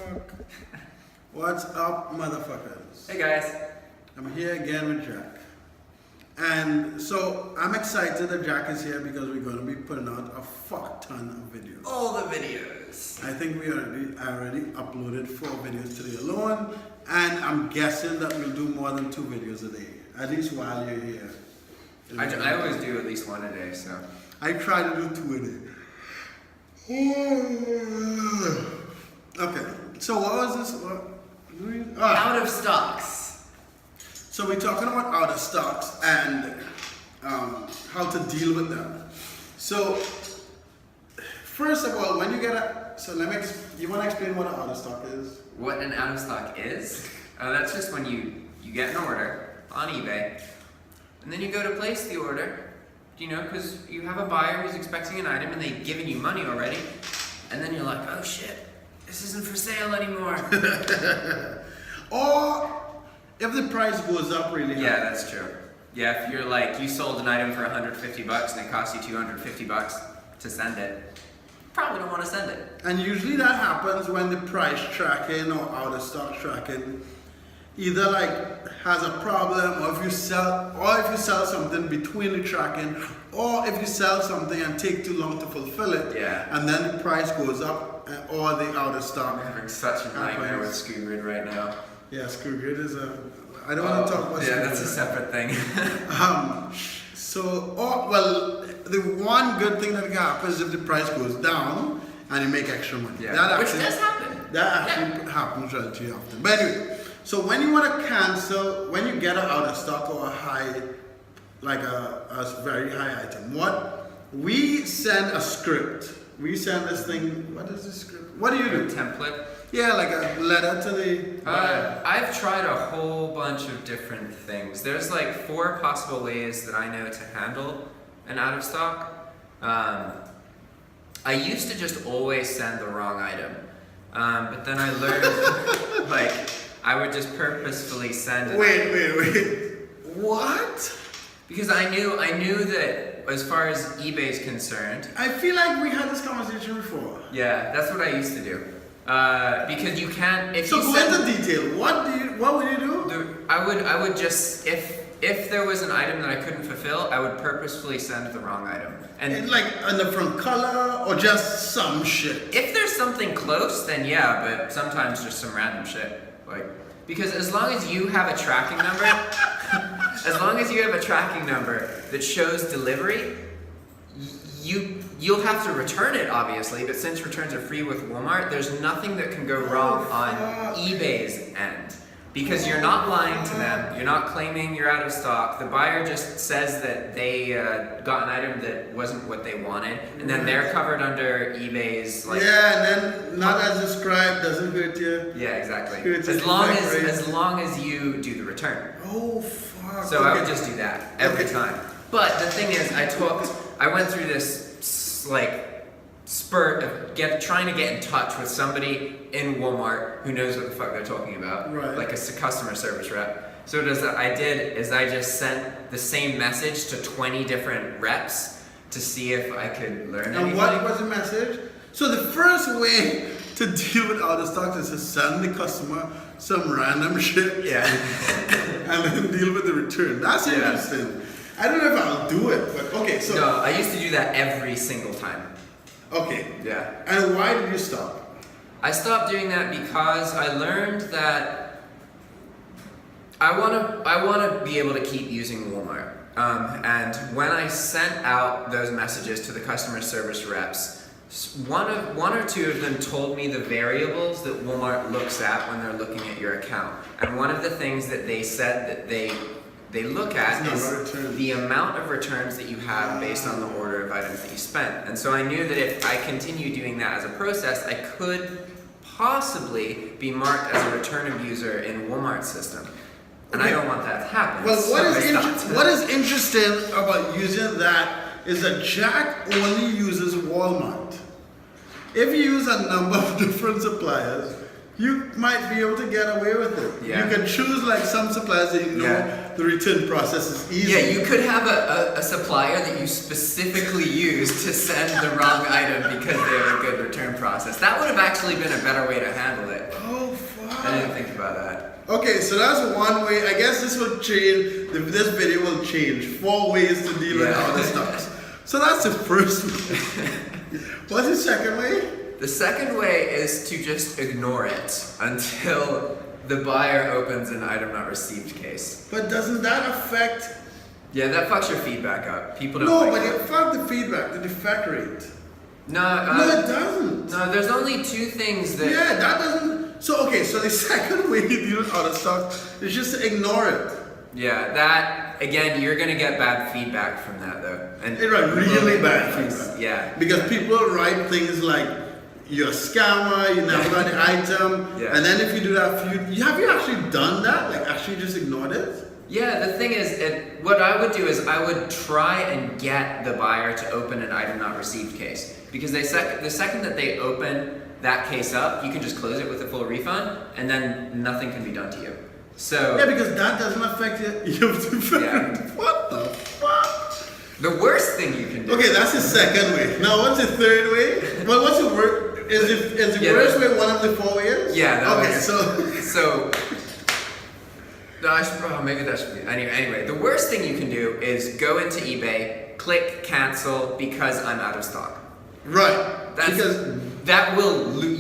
fuck? What's up, motherfuckers? Hey guys. I'm here again with Jack. And so I'm excited that Jack is here because we're going to be putting out a fuck ton of videos. All the videos. I think we already uploaded 4 videos today alone, and I'm guessing that we'll do more than 2 videos a day, at least while you're here. I always do at least 1 a day, so. I try to do 2 a day. Okay, so what was this? Out of stocks. So we're talking about out of stocks and how to deal with them. So first of all, when you get you want to explain what an out of stock is? What an out of stock is? That's just when you get an order on eBay, and then you go to place the order, because you have a buyer who's expecting an item and they've given you money already, and then you're like, oh shit, this isn't for sale anymore. Or if the price goes up really high. Yeah, that's true. Yeah, if you're like, you sold an item for $150 and it costs you $250 to send it, you probably don't want to send it. And usually that happens when the price tracking or out of stock tracking either like has a problem, or if you sell something between the tracking, or if you sell something and take too long to fulfill it, and then the price goes up, or the out of stock. I'm having such a nightmare with ScrewGrid right now. Yeah, ScrewGrid is I don't want to talk about ScrewGrid. Yeah, that's a separate thing. The one good thing that can happen is if the price goes down and you make extra money. Yeah, which does happen. That actually happens relatively often. But anyway, so when you want to cancel, when you get an out of stock or a high, like a very high item, we send a script. We send this thing. What is this script? What do you do? A template. Yeah, like a letter to the buyer. I've tried a whole bunch of different things. There's like 4 possible ways that I know to handle an out of stock. I used to just always send the wrong item, but then I learned like I would just purposefully send it. Wait. What? Because I knew that as far as eBay's concerned. I feel like we had this conversation before. Yeah, that's what I used to do. Because you can't. So go into detail. What would you do? I would just if there was an item that I couldn't fulfill, I would purposefully send the wrong item. And like a different color or just some shit. If there's something close, then yeah, but sometimes just some random shit. Because as long as you have a tracking number, that shows delivery, you'll have to return it, obviously, but since returns are free with Walmart, there's nothing that can go wrong on eBay's end. Because you're not lying to them, you're not claiming you're out of stock, the buyer just says that they got an item that wasn't what they wanted, and then they're covered under eBay's and then not as described, doesn't hurt you. Yeah, exactly. As long as you do the return. Oh, fuck. So I would just do that every time. But the thing is, I went through this spurt of trying to get in touch with somebody in Walmart who knows what the fuck they're talking about, like a customer service rep. So I just sent the same message to 20 different reps to see if I could learn anything. And what was the message? So the first way to deal with out of stock is to send the customer some random shit, and then deal with the return. That's interesting. I don't know if I'll do it, but okay. So no, I used to do that every single time. Okay. Yeah. And why did you stop? I stopped doing that because I learned that I want to be able to keep using Walmart. And when I sent out those messages to the customer service reps, one or two of them told me the variables that Walmart looks at when they're looking at your account. And one of the things that they said that they look at is the amount of returns that you have based on the order of items that you spent. And so I knew that if I continue doing that as a process, I could possibly be marked as a return abuser in Walmart's system. And I don't want that to happen. Well, what is interesting about using that is that Jack only uses Walmart. If you use a number of different suppliers, you might be able to get away with it. Yeah. You can choose like some suppliers that you know the return process is easy. Yeah, you could have a supplier that you specifically use to send the wrong item because they have a good return process. That would have actually been a better way to handle it. about that. Okay, so that's one way. I guess this will change. This video will change 4 ways to deal with out of stocks. So that's the first way. What's the second way? The second way is to just ignore it until the buyer opens an item not received case. But doesn't that affect? Yeah, that fucks your feedback up. People don't. No, like but it. it fuck the feedback, the defect rate. No, No, it doesn't. No, there's only 2 things that. Yeah, that doesn't. So okay, so the second way you deal with out of stock is just to ignore it. Yeah, that again, you're gonna get bad feedback from that though, and It right, really bad feedback. Yeah, Because people write things like you're a scammer, you never got the item, Yeah. and then if you do that, have you actually done that? Like actually just ignored it? yeah. The thing is, what I would do is I would try and get the buyer to open an item not received case, because the second that they open that case up, you can just close it with a full refund, and then nothing can be done to you. So Yeah, because that doesn't affect you. Yeah. What the fuck? the worst thing you can do. Okay, that's the second way. Now what's the third way? Well, what's the worst? Is the Yeah, worst way one of the 4 ways? Yeah. That Okay, was, so No, maybe that should be. Anyway, the worst thing you can do is go into eBay, click cancel because I'm out of stock. right. Because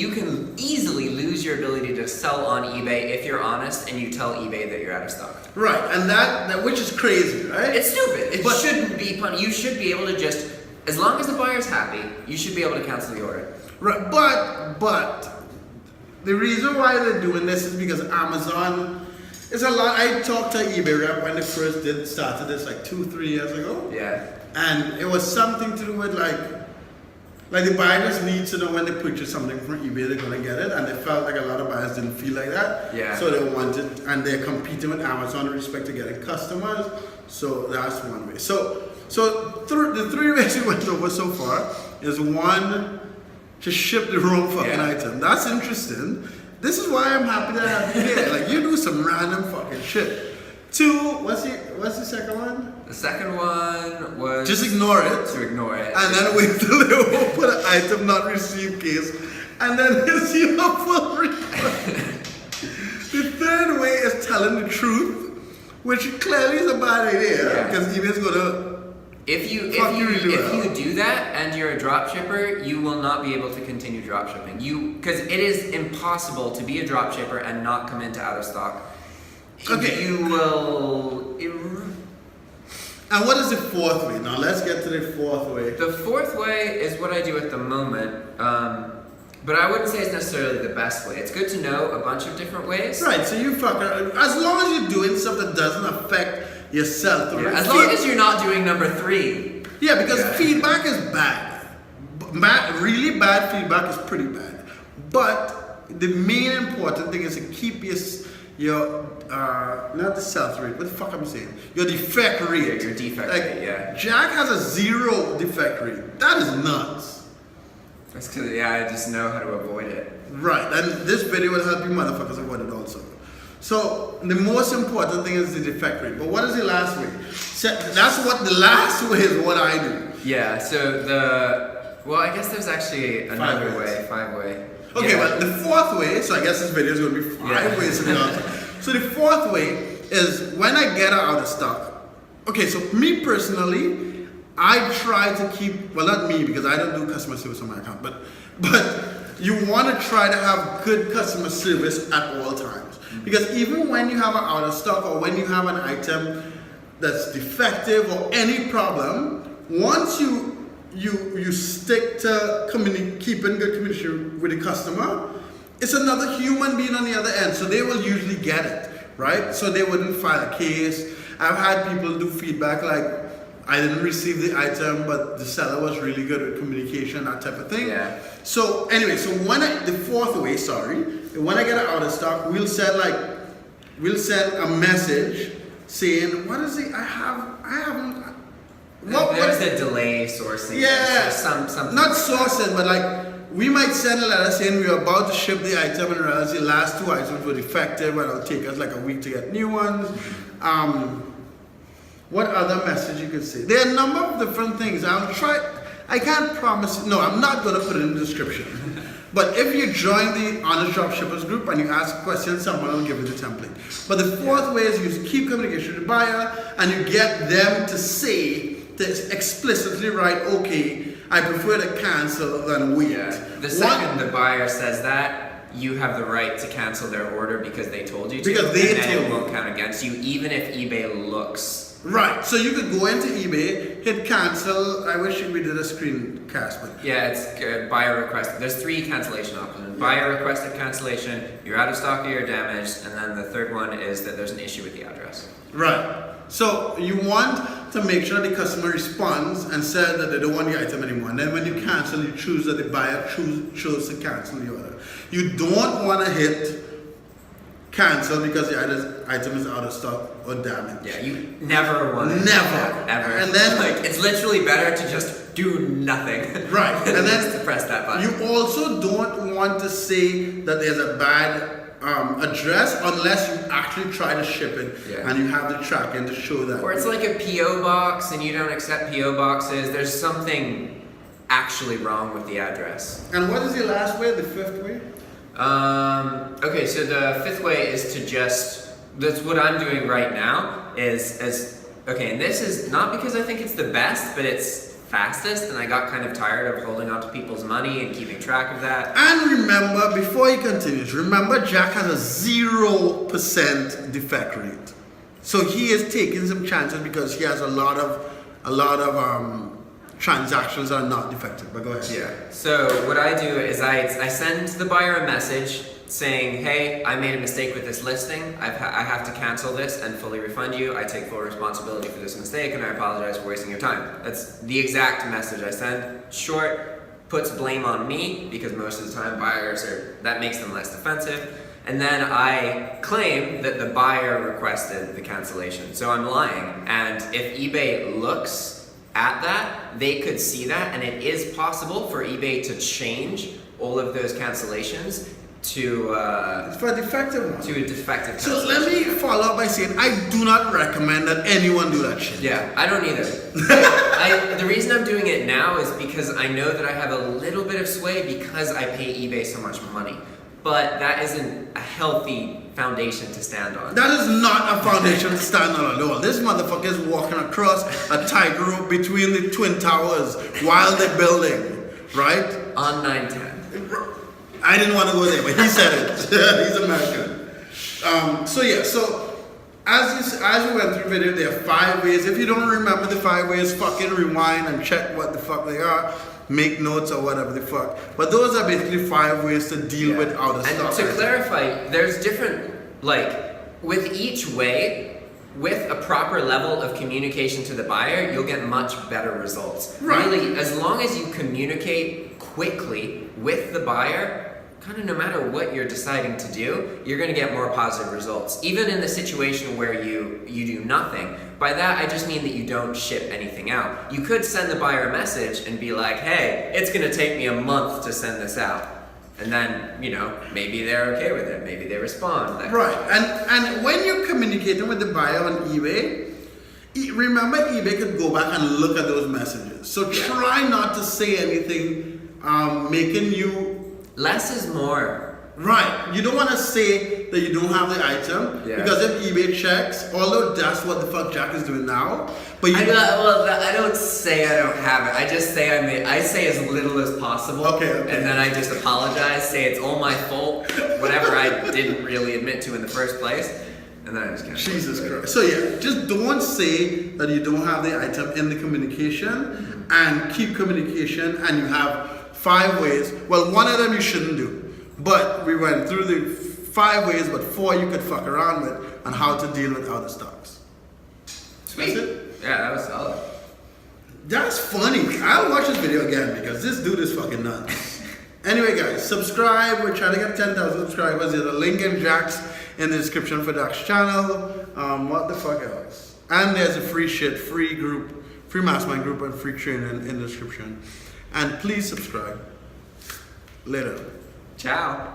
you can easily lose your ability to sell on eBay if you're honest and you tell eBay that you're out of stock. Right, and that which is crazy, right? It's stupid. It But- shouldn't be fun. You should be able to just, as long as the buyer's happy, you should be able to cancel the order. Right, but the reason why they're doing this is because Amazon is a lot. I talked to eBay rep when they first started this like 2-3 years ago, Yeah. and it was something to do with like the buyers need to know when they purchase something from eBay they're gonna get it, and they felt like a lot of buyers didn't feel like that. Yeah. So they wanted, and they're competing with Amazon in respect to getting customers. So that's one way. So the 3 ways we went over so far is one. Just ship the wrong fucking item. That's interesting. This is why I'm happy that I have you here. Like you do some random fucking shit. 2, what's the second one? The second one was Just ignore it. to ignore it. And then wait till they open an item not received case. And then receive a full refund. The third way is telling the truth, which clearly is a bad idea. Yeah. Because eBay's gonna If you do that and you're a drop shipper, you will not be able to continue drop shipping. Because it is impossible to be a drop shipper and not come into out of stock. Okay. You will. And what is the 4th way? Now let's get to the 4th way. The 4th way is what I do at the moment, but I wouldn't say it's necessarily the best way. It's good to know a bunch of different ways. Right, so you fucker, as long as you're doing stuff that doesn't affect yourself. Yeah, as long as you're not doing number 3. Yeah, because feedback is bad. Really bad feedback is pretty bad. But the main important thing is to keep your not the sales rate, what the fuck I'm saying? Your defect rate. Yeah, your defect like, rate, yeah. Jack has a 0 defect rate. That is nuts. That's because, I just know how to avoid it. Right, and this video will help you motherfuckers avoid it also. So the most important thing is the defect rate. But what is the last way? The last way is what I do. Yeah, so I guess there's actually another 5 ways. 5-way. Okay, Yeah. well the 4th way, so I guess this video is going to be 5 ways to be honest. So the 4th way is when I get out of stock. Okay, so me personally, I try to keep, well not me because I don't do customer service on my account, but you want to try to have good customer service at all times. Because even when you have an out of stock or when you have an item that's defective or any problem, once you stick to keeping good communication with the customer, it's another human being on the other end, so they will usually get it, right? So they wouldn't file a case. I've had people do feedback like, I didn't receive the item, but the seller was really good with communication, that type of thing. Yeah. So anyway, so the 4th way, when I get it out of stock, we'll send a message saying, what is it? I haven't. There's a delay sourcing. Yeah, So something. not sourcing, but like we might send a letter saying we're about to ship the item and realize the last 2 items were defective and it'll take us like a week to get new ones. What other message you could say? There are a number of different things. I can't promise. No, I'm not going to put it in the description. But if you join the Honest Dropshippers group and you ask questions, someone will give you the template. But the fourth way is you keep communication with the buyer and you get them to say, to explicitly write, okay, I prefer to cancel than wait. Yeah. The second the buyer says that, you have the right to cancel their order because they told you to. Because they and then told it you. won't count against you, even if eBay looks. Right, so you could go into eBay, hit cancel. I wish we did a screencast, but Yeah, it's good. Buyer request. There's 3 cancellation options. Buyer requested cancellation, you're out of stock or you're damaged, and then the third one is that there's an issue with the address. right. So you want to make sure the customer responds and said that they don't want the item anymore. And then when you cancel, you choose that the buyer chose to cancel the order. You don't want to hit cancel because the item is out of stock or damaged. Yeah, you never want to do Never. that, ever. And then- like, it's literally better to just do nothing. Right, and then just to press that button. You also don't want to say that there's a bad address unless you actually try to ship it Yeah. and you have the tracking to show that. Or it's like a PO box and you don't accept PO boxes. There's something actually wrong with the address. And what is the last way, the fifth way? Okay, so the 5th way is to that's what I'm doing right now okay, and this is not because I think it's the best, but it's fastest, and I got kind of tired of holding on to people's money and keeping track of that. And remember, before he continues, remember Jack has a 0% defect rate. So he is taking some chances because he has a lot of transactions that are not defective. But go ahead. Yeah. So what I do is I send the buyer a message saying, hey, I made a mistake with this listing. I have to cancel this and fully refund you. I take full responsibility for this mistake and I apologize for wasting your time. That's the exact message I send. Short, puts blame on me because most of the time that makes them less defensive. And then I claim that the buyer requested the cancellation. So I'm lying. And if eBay looks at that, they could see that, and it is possible for eBay to change all of those cancellations to For a defective one. to a defective So cancellation. let me follow up by saying I do not recommend that anyone do that shit. Yeah, I don't either. The reason I'm doing it now is because I know that I have a little bit of sway because I pay eBay so much money. But that isn't a healthy foundation to stand on. That is not a foundation to stand on at all. This motherfucker is walking across a tightrope between the Twin Towers while they're building, right? On 910. I didn't want to go there, but he said it. He's American. So as we went through video, there are 5 ways. If you don't remember the 5 ways, fucking rewind and check what the fuck they are. Make notes or whatever the fuck. But those are basically 5 ways to deal with out of stock. And to clarify, there's different, with each way, with a proper level of communication to the buyer, you'll get much better results. Right. Really, as long as you communicate quickly with the buyer, kind of no matter what you're deciding to do, you're going to get more positive results. Even in the situation where you do nothing. By that, I just mean that you don't ship anything out. You could send the buyer a message and be like, hey, it's going to take me a month to send this out. And then, maybe they're okay with it. Maybe they respond. Right. And when you're communicating with the buyer on eBay, remember eBay could go back and look at those messages. So try not to say anything making you... Less is more. Right. You don't want to say that you don't have the item because if eBay checks, although that's what the fuck Jack is doing now, but you... I don't say I don't have it. I just say I say as little as possible. Okay. And then I just apologize, say it's all my fault, whatever I didn't really admit to in the first place. And then I just cancel. Jesus Christ. So just don't say that you don't have the item in the communication and keep communication, and you have 5 ways. Well, one of them you shouldn't do. But we went through the 5 ways, but 4 you could fuck around with on how to deal with out of stocks. Sweet. That's it? Yeah, that was solid. That's funny. I'll watch this video again because this dude is fucking nuts. Anyway, guys, subscribe. We're trying to get 10,000 subscribers. There's a link in Jack's in the description for Jack's channel. What the fuck else? And there's a free group, free mastermind group, and free training in the description. And please subscribe. Later. Ciao.